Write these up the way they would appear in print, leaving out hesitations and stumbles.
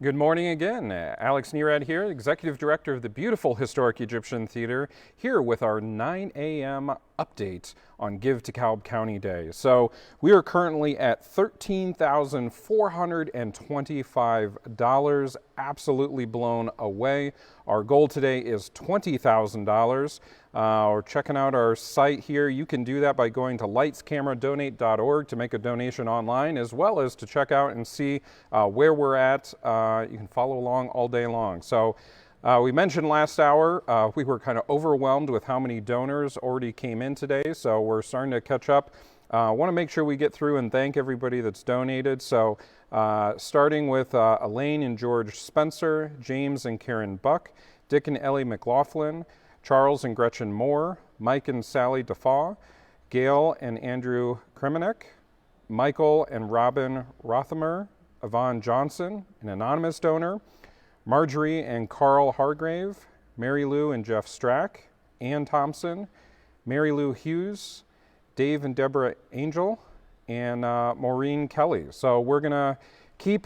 Good morning again. Alex Nerad here, Executive Director of the beautiful Historic Egyptian Theater, here with our 9 a.m. update on Give DeKalb County Day. So we are currently at $13,425, absolutely blown away. Our goal today is $20,000. We're checking out our site here. You can do that by going to lightscameradonate.org to make a donation online, as well as to check out and see where we're at. You can follow along all day long. So we mentioned last hour, we were kind of overwhelmed with how many donors already came in today, so we're starting to catch up. I want to make sure we get through and thank everybody that's donated. So starting with Elaine and George Spencer, James and Karen Buck, Dick and Ellie McLaughlin, Charles and Gretchen Moore, Mike and Sally DeFaw, Gail and Andrew Kremenek, Michael and Robin Rothamer, Yvonne Johnson, an anonymous donor, Marjorie and Carl Hargrave, Mary Lou and Jeff Strack, Ann Thompson, Mary Lou Hughes, Dave and Deborah Angel, and Maureen Kelly. So we're going to keep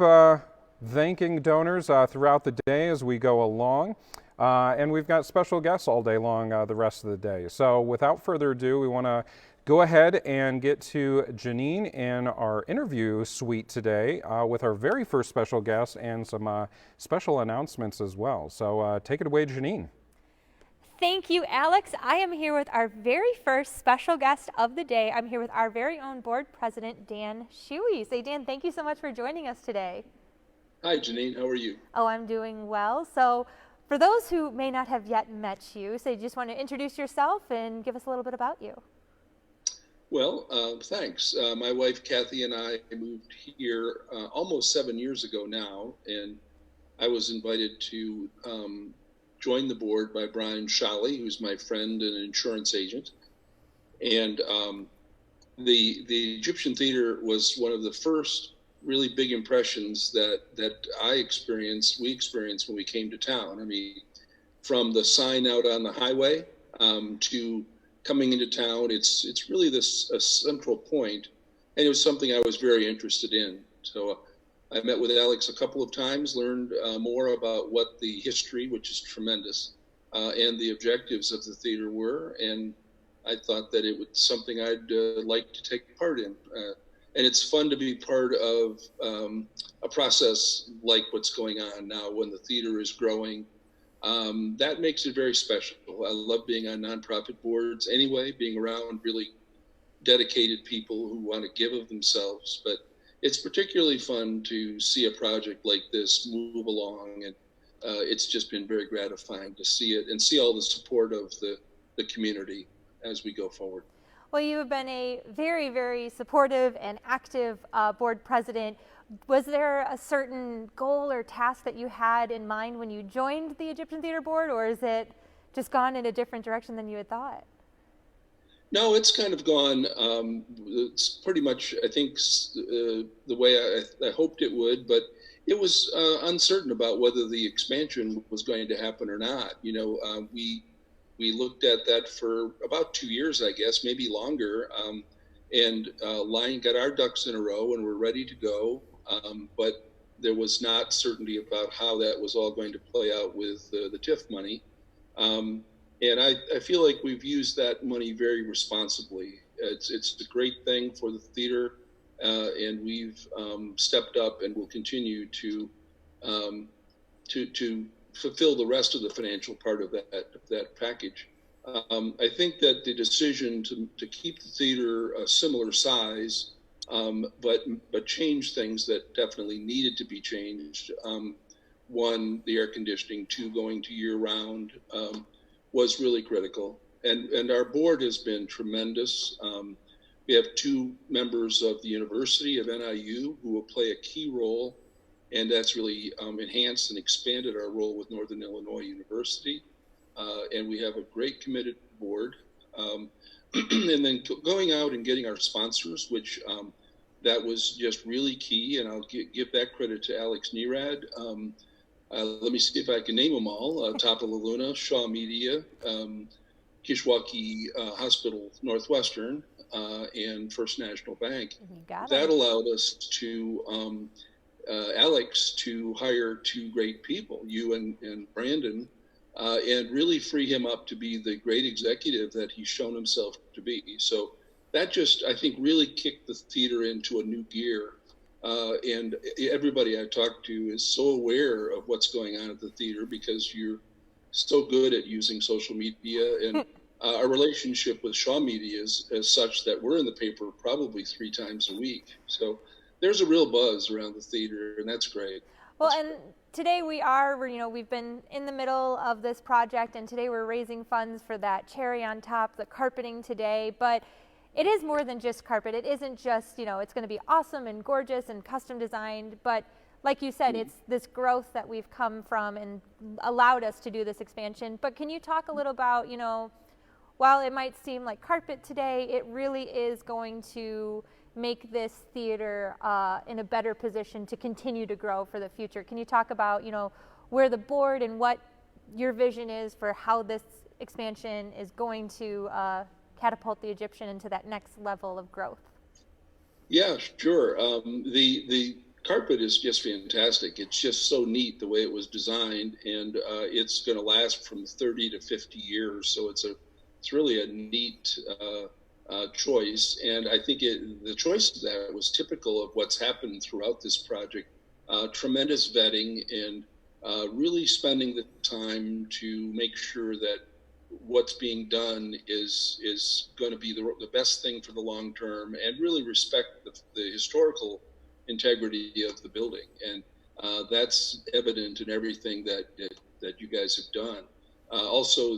thanking donors throughout the day as we go along. And we've got special guests all day long the rest of the day. So without further ado, we want to go ahead and get to Janine in our interview suite today with our very first special guest and some special announcements as well. So take it away, Janine. Thank you, Alex. I am here with our very first special guest of the day. I'm here with our very own board president, Dan Schewe. So Dan, thank you so much for joining us today. Hi, Janine. How are you? Oh, I'm doing well. So for those who may not have yet met you, so you just want to introduce yourself and give us a little bit about you. Well, thanks. My wife, Kathy, and I moved here almost 7 years ago now, and I was invited to join the board by Brian Schewe, who's my friend and an insurance agent. And the Egyptian Theater was one of the first really big impressions that we experienced when we came to town. I mean, from the sign out on the highway to coming into town, it's really a central point, and it was something I was very interested in. So I met with Alex a couple of times, learned more about what the history, which is tremendous, and the objectives of the theater were, and I thought that it was something I'd like to take part in. And it's fun to be part of a process like what's going on now when the theater is growing. That makes it very special. I love being on nonprofit boards anyway, being around really dedicated people who want to give of themselves. But it's particularly fun to see a project like this move along, and it's just been very gratifying to see it and see all the support of the community as we go forward. Well, you have been a very, very supportive and active board president. Was there a certain goal or task that you had in mind when you joined the Egyptian Theater Board, or is it just gone in a different direction than you had thought? No, it's kind of gone. It's pretty much, I think, the way I hoped it would, but it was uncertain about whether the expansion was going to happen or not. You know, we looked at that for about 2 years, I guess, maybe longer, and got our ducks in a row and we're ready to go. But there was not certainty about how that was all going to play out with the TIF money. And I feel like we've used that money very responsibly. It's a great thing for the theater, and we've stepped up and will continue to fulfill the rest of the financial part of that package. I think that the decision to keep the theater a similar size, but change things that definitely needed to be changed. One, the air conditioning. Two, going to year round was really critical. And our board has been tremendous. We have 2 members of the University of NIU who will play a key role, and that's really enhanced and expanded our role with Northern Illinois University. And we have a great committed board. And then going out and getting our sponsors, which that was just really key, and I'll give that credit to Alex Nerad. Let me see if I can name them all. Top of La Luna, Shaw Media, Kishwaukee Hospital Northwestern, and First National Bank. You got that it. allowed us to Alex to hire two great people, you and Brandon, and really free him up to be the great executive that he's shown himself to be. So that just, I think, really kicked the theater into a new gear. And everybody I talk to is so aware of what's going on at the theater because you're so good at using social media. And our relationship with Shaw Media is such that we're in the paper probably 3 times a week. So there's a real buzz around the theater, and that's great. Well, and today we've been in the middle of this project, and today we're raising funds for that cherry on top, the carpeting today. But it is more than just carpet. It isn't just, it's going to be awesome and gorgeous and custom designed, but like you said, it's this growth that we've come from and allowed us to do this expansion. But can you talk a little about, while it might seem like carpet today, it really is going to make this theater in a better position to continue to grow for the future. Can you talk about, where the board and what your vision is for how this expansion is going to catapult the Egyptian into that next level of growth? Yeah, sure. The carpet is just fantastic. It's just so neat the way it was designed, and it's going to last from 30 to 50 years. So it's really a neat choice, and I think the choice of that was typical of what's happened throughout this project. Tremendous vetting and really spending the time to make sure that what's being done is going to be the best thing for the long term, and really respect the historical integrity of the building. And that's evident in everything that you guys have done. Also,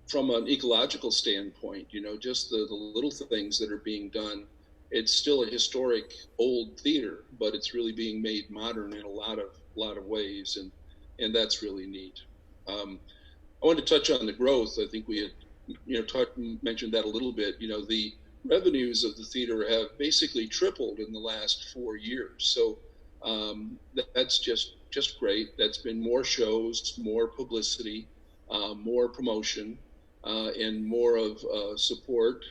from an ecological standpoint, just the little things that are being done. It's still a historic old theater, but it's really being made modern in a lot of ways, and that's really neat. I wanted to touch on the growth. I think we had, mentioned that a little bit. The revenues of the theater have basically tripled in the last 4 years. So that's just great. That's been more shows, more publicity, more promotion, and more of support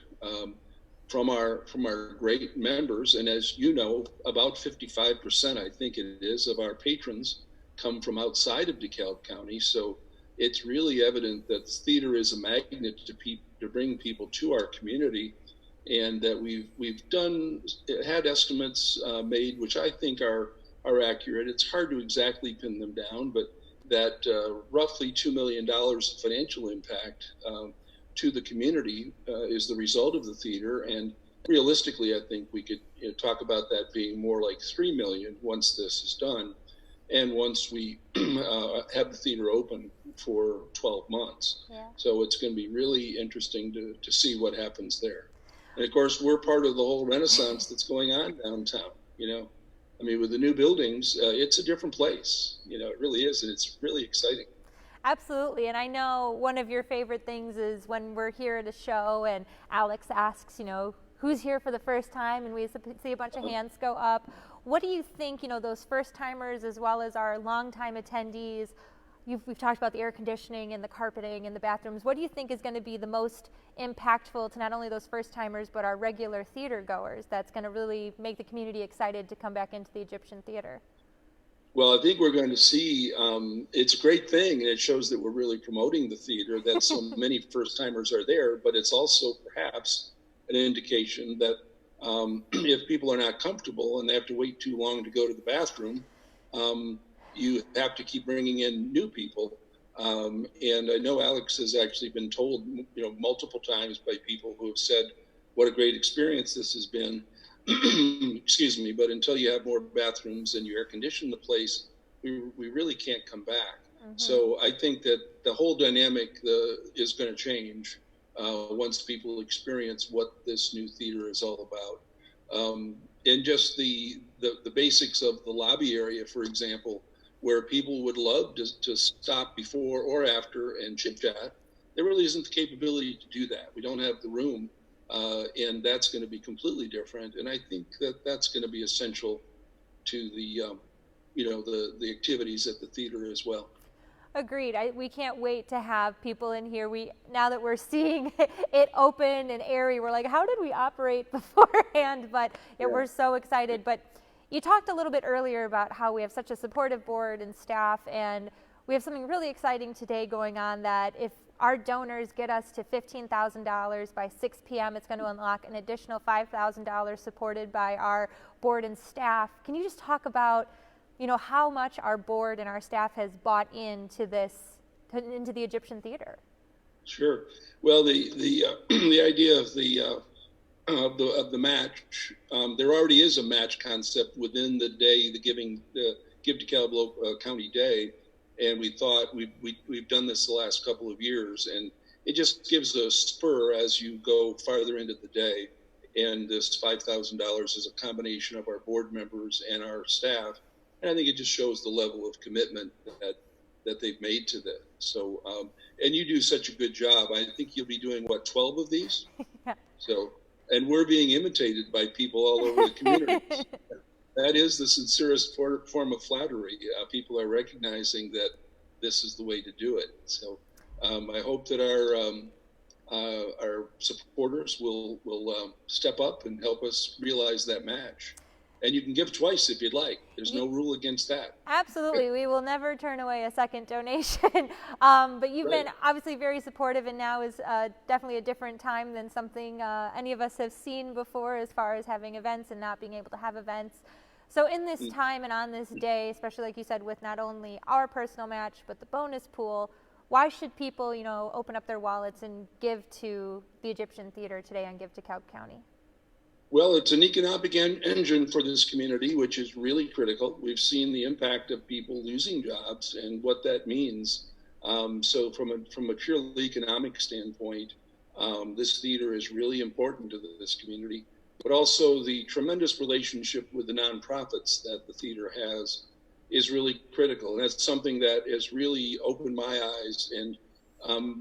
from our great members. And as you know, about 55%, I think it is, of our patrons come from outside of DeKalb County. So it's really evident that the theater is a magnet to bring people to our community, and that we've had estimates made, which I think are accurate. It's hard to exactly pin them down, but that roughly $2 million of financial impact to the community is the result of the theater. And realistically, I think we could talk about that being more like $3 million once this is done, and once we have the theater open for 12 months. Yeah. So it's going to be really interesting to see what happens there. And of course, we're part of the whole renaissance that's going on downtown. With the new buildings, it's a different place. It really is, and it's really exciting. Absolutely, and I know one of your favorite things is when we're here at a show and Alex asks, who's here for the first time, and we see a bunch of hands go up. What do you think, those first timers as well as our longtime attendees, we've talked about the air conditioning and the carpeting and the bathrooms. What do you think is going to be the most impactful to not only those first timers, but our regular theater goers, that's going to really make the community excited to come back into the Egyptian theater? Well, I think we're going to see, it's a great thing, and it shows that we're really promoting the theater, that so many first timers are there, but it's also perhaps an indication that if people are not comfortable and they have to wait too long to go to the bathroom, you have to keep bringing in new people. And I know Alex has actually been told, multiple times by people who have said what a great experience this has been. Excuse me, but until you have more bathrooms and you air condition the place, we really can't come back. Mm-hmm. So I think that the whole dynamic is going to change once people experience what this new theater is all about. And just the basics of the lobby area, for example, where people would love to stop before or after and chit-chat, there really isn't the capability to do that. We don't have the room, and that's going to be completely different. And I think that's going to be essential to the activities at the theater as well. Agreed. We can't wait to have people in here. Now that we're seeing it open and airy, we're like, how did we operate beforehand? But yeah, we're so excited. But You talked a little bit earlier about how we have such a supportive board and staff, and we have something really exciting today going on that if our donors get us to $15,000 by 6 p.m., it's going to unlock an additional $5,000 supported by our board and staff. Can you just talk about, how much our board and our staff has bought into into the Egyptian Theater? Sure. Well, the idea of the match, there already is a match concept within the day, the Give DeKalb County Day, and we thought we've done this the last couple of years, and it just gives a spur as you go farther into the day. And this $5,000 is a combination of our board members and our staff, and I think it just shows the level of commitment that they've made to this. So, and you do such a good job. I think you'll be doing, 12 of these? Yeah. So, and we're being imitated by people all over the community. That is the sincerest form of flattery. People are recognizing that this is the way to do it. So, I hope that our supporters will step up and help us realize that match. And you can give twice if you'd like. There's no rule against that. Absolutely. We will never turn away a second donation. But you've been obviously very supportive, and now is definitely a different time than something any of us have seen before as far as having events and not being able to have events. So in this time and on this day, especially like you said, with not only our personal match, but the bonus pool, why should people, open up their wallets and give to the Egyptian Theater today on Give DeKalb County? Well, it's an economic engine for this community, which is really critical. We've seen the impact of people losing jobs and what that means. So from a purely economic standpoint, this theater is really important to this community, but also the tremendous relationship with the nonprofits that the theater has is really critical. And that's something that has really opened my eyes and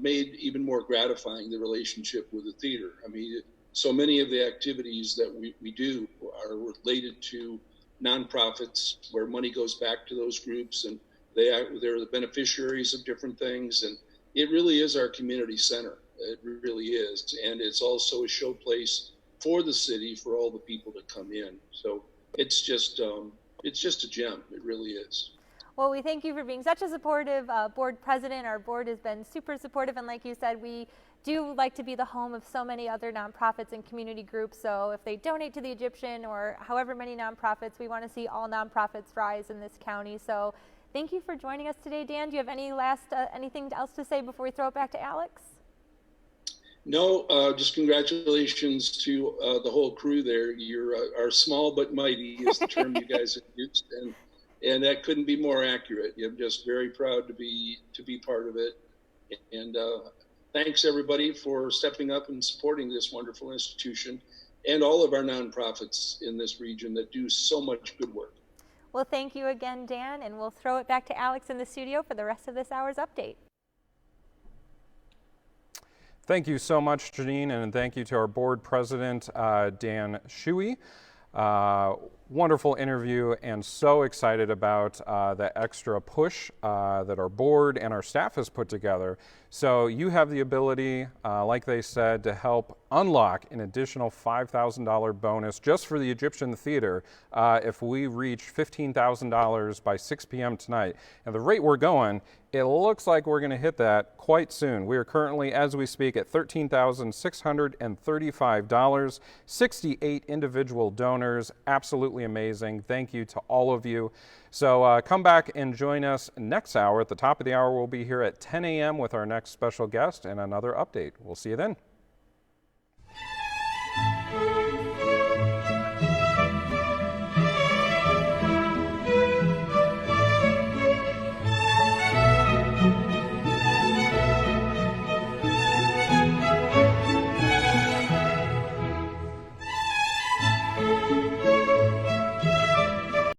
made even more gratifying the relationship with the theater. I mean, so many of the activities that we do are related to nonprofits where money goes back to those groups, and they're the beneficiaries of different things. And it really is our community center. It really is. And it's also a showplace for the city, for all the people that come in. So it's just a gem. It really is. Well, we thank you for being such a supportive board president. Our board has been super supportive, and like you said, we do like to be the home of so many other nonprofits and community groups. So if they donate to the Egyptian or however many nonprofits, we want to see all nonprofits rise in this county. So thank you for joining us today, Dan. Do you have any anything else to say before we throw it back to Alex? No, just congratulations to the whole crew there. You're our small but mighty is the term you guys have used, and that couldn't be more accurate. I'm just very proud to be part of it. And thanks everybody for stepping up and supporting this wonderful institution and all of our nonprofits in this region that do so much good work. Well, thank you again, Dan, and we'll throw it back to Alex in the studio for the rest of this hour's update. Thank you so much, Janine, and thank you to our board president, Dan Schewe. Wonderful interview, and so excited about the extra push that our board and our staff has put together. So you have the ability, like they said, to help unlock an additional $5,000 bonus just for the Egyptian Theater if we reach $15,000 by 6 p.m. tonight. And the rate we're going, it looks like we're going to hit that quite soon. We are currently, as we speak, at $13,635, 68 individual donors. Absolutely amazing. Thank you to all of you. So come back and join us next hour. At the top of the hour, we'll be here at 10 a.m. with our next special guest and another update. We'll see you then.